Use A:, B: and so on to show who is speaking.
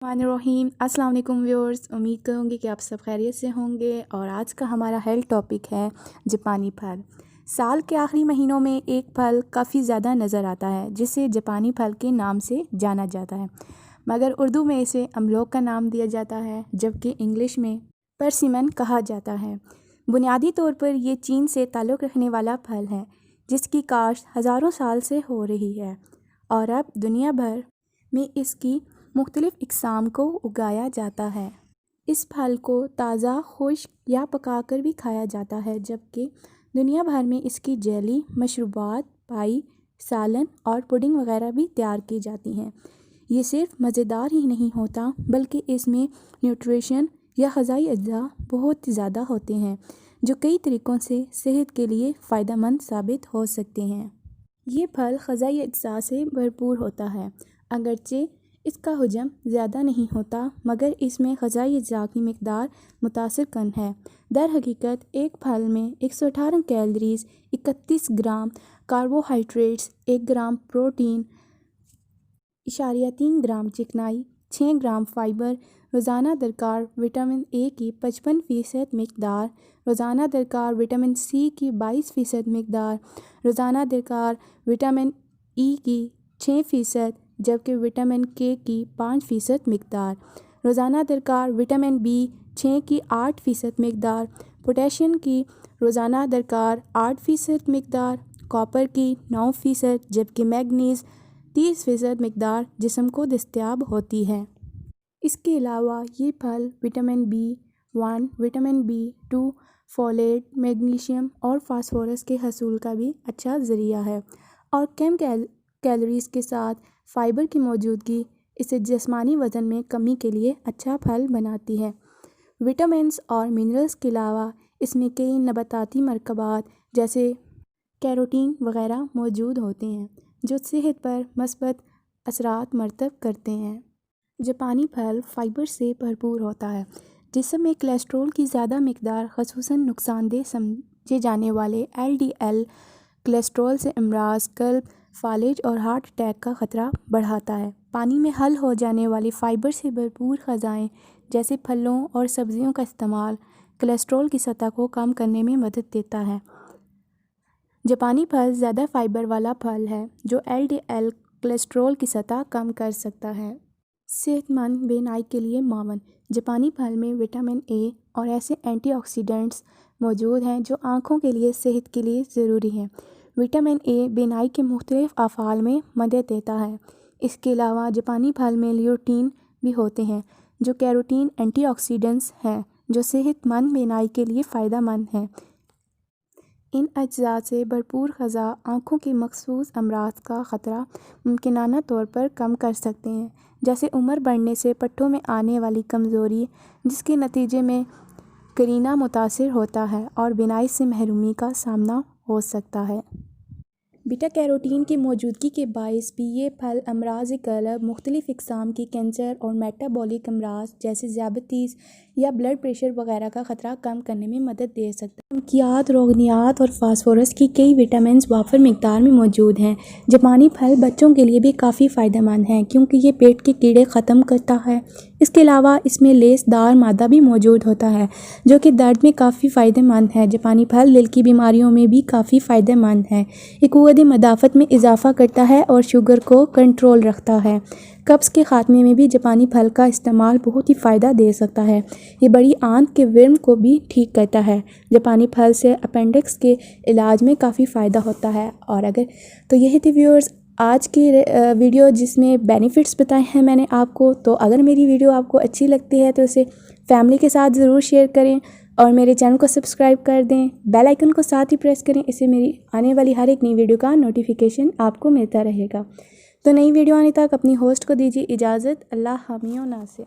A: रहीम अस्सलाम वालेकुम व्यूअर्स, उम्मीद करूँगी कि आप सब खैरियत से होंगे। और आज का हमारा हेल्थ टॉपिक है जापानी फल। साल के आखिरी महीनों में एक फल काफ़ी ज़्यादा नज़र आता है जिसे जापानी फल के नाम से जाना जाता है, मगर उर्दू में इसे अमलोक का नाम दिया जाता है, जबकि इंग्लिश में परसिमन कहा जाता है। बुनियादी तौर पर ये चीन से ताल्लुक़ रखने वाला फल है जिसकी काश्त हज़ारों साल से हो रही है और अब दुनिया भर में इसकी मुख्तलिफ़ इक़साम को उगाया जाता है। इस फल को ताज़ा, खुश्क या पकाकर भी खाया जाता है, जबकि दुनिया भर में इसकी जेली, मशरूबात, पाई, सालन और पुडिंग वगैरह भी तैयार की जाती हैं। ये सिर्फ मज़ेदार ही नहीं होता बल्कि इसमें न्यूट्रिशन या ग़िज़ाई अज्जा बहुत ज़्यादा होते हैं जो कई तरीक़ों से सेहत के लिए फ़ायदेमंद साबित हो सकते हैं। ये फल ग़िज़ाई अज्जा से भरपूर होता है, अगरचे इसका हजम ज़्यादा नहीं होता, मगर इसमें ग़िज़ाई अज्जा की मिक़दार मुतासिर कन है। दर हकीकत एक फल में 118 कैलोरीज़, 31 ग्राम कार्बोहाइड्रेट्स, 1 ग्राम प्रोटीन, 3 ग्राम चिकनाई, 6 ग्राम फ़ाइबर, रोज़ाना दरकार विटामिन ए की 55% मिक़दार, रोज़ाना दरकार विटामिन सी की 22% मिक़दार, रोज़ाना दरकार विटामिन ई की 6%, जबकि विटामिन के की 5% मिक़दार, रोज़ाना दरकार विटामिन बी 6 की 8% मिक़दार, पोटेशियम की रोज़ाना दरकार 8% मिक़दार, कॉपर की 9%, जबकि मैग्नीज़ 30% मिक़दार जिस्म को दस्तयाब होती है। इसके अलावा ये फल vitamin B1, vitamin बी2, folate, magnesium और फास्फोरस के हसूल का भी अच्छा ज़रिया है और कम कैलोरीज़ के साथ फ़ाइबर की मौजूदगी इसे जिस्मानी वज़न में कमी के लिए अच्छा फल बनाती है। विटामिन्स और मिनरल्स के अलावा इसमें कई नबाताती मरकबात जैसे कैरोटीन वग़ैरह मौजूद होते हैं जो सेहत पर मस्बत असरात मरतब करते हैं। जापानी फल फ़ाइबर से भरपूर होता है। जिस्म में कोलेस्ट्रॉल की ज़्यादा मिक़दार, ख़ुसूसन नुकसानदेह समझे जाने वाले LDL कोलेस्ट्रॉल से अमराज़ क़ल्ब, फालिज और हार्ट अटैक का ख़तरा बढ़ाता है। पानी में हल हो जाने वाली फ़ाइबर से भरपूर ग़िज़ाएँ जैसे फलों और सब्ज़ियों का इस्तेमाल कोलेस्ट्रॉल की सतह को कम करने में मदद देता है। जापानी फल ज़्यादा फ़ाइबर वाला फल है जो LDL कोलेस्ट्रॉल की सतह कम कर सकता है। सेहतमंद बीनाई के लिए मावन। जापानी फल में विटामिन ए और ऐसे एंटीऑक्सीडेंट्स मौजूद हैं जो आँखों के लिए सेहत के लिए ज़रूरी हैं। विटामिन ए बीनाई के मुख्तलिफ़ अफ़ाल में मदद देता है। इसके अलावा जापानी फल में ल्यूटीन भी होते हैं जो कैरोटीन एंटीऑक्सीडेंट्स हैं जो सेहतमंद बीनाई के लिए फ़ायदेमंद हैं। इन अज्जा से भरपूर ग़िज़ा आँखों के मखसूस अमराज़ का ख़तरा मुमकिनाना तौर पर कम कर सकते हैं, जैसे उम्र बढ़ने से पट्टों में आने वाली कमज़ोरी, जिसके नतीजे में करीना मुतासिर होता है और बीनाई से महरूमी का सामना हो सकता है। बीटा कैरोटीन की मौजूदगी के बायस भी ये फल अमराज़ क़ल्ब, मुख्तलिफ़ इक़साम की कैंसर और मेटाबॉलिक अमराज़ जैसे ज़ियाबतीस या ब्लड प्रेशर वगैरह का ख़तरा कम करने में मदद दे सकता है। नमकियात, रोगनियात और फास्फोरस की कई विटामिन्स वाफर मिक़दार में मौजूद हैं। जापानी फल बच्चों के लिए भी काफ़ी फ़ायदेमंद हैं क्योंकि ये पेट के कीड़े ख़त्म करता है। इसके अलावा इसमें लेसदार मादा भी मौजूद होता है जो कि दर्द में काफ़ी फ़ायदेमंद है। जापानी फल दिल की बीमारियों में भी काफ़ी फ़ायदेमंद है। ये क़ुव्वत मदाफ़त में इजाफ़ा करता है और शुगर को कंट्रोल रखता है। कब्ज़ के ख़ात्मे में भी जापानी फल का इस्तेमाल बहुत ही फ़ायदा दे सकता है। ये बड़ी आंत के वर्म को भी ठीक करता है। जापानी फल से अपेंडिक्स के इलाज में काफ़ी फ़ायदा होता है। और अगर तो यही थे व्यूअर्स आज की वीडियो जिसमें बेनिफिट्स बताए हैं मैंने आपको। तो अगर मेरी वीडियो आपको अच्छी लगती है तो इसे फैमिली के साथ ज़रूर शेयर करें और मेरे चैनल को सब्सक्राइब कर दें। बेल आइकन को साथ ही प्रेस करें, इससे मेरी आने वाली हर एक नई वीडियो का नोटिफिकेशन आपको मिलता रहेगा। तो नई वीडियो आने तक अपनी होस्ट को दीजिए इजाज़त। अल्लाह हामी व नासिर।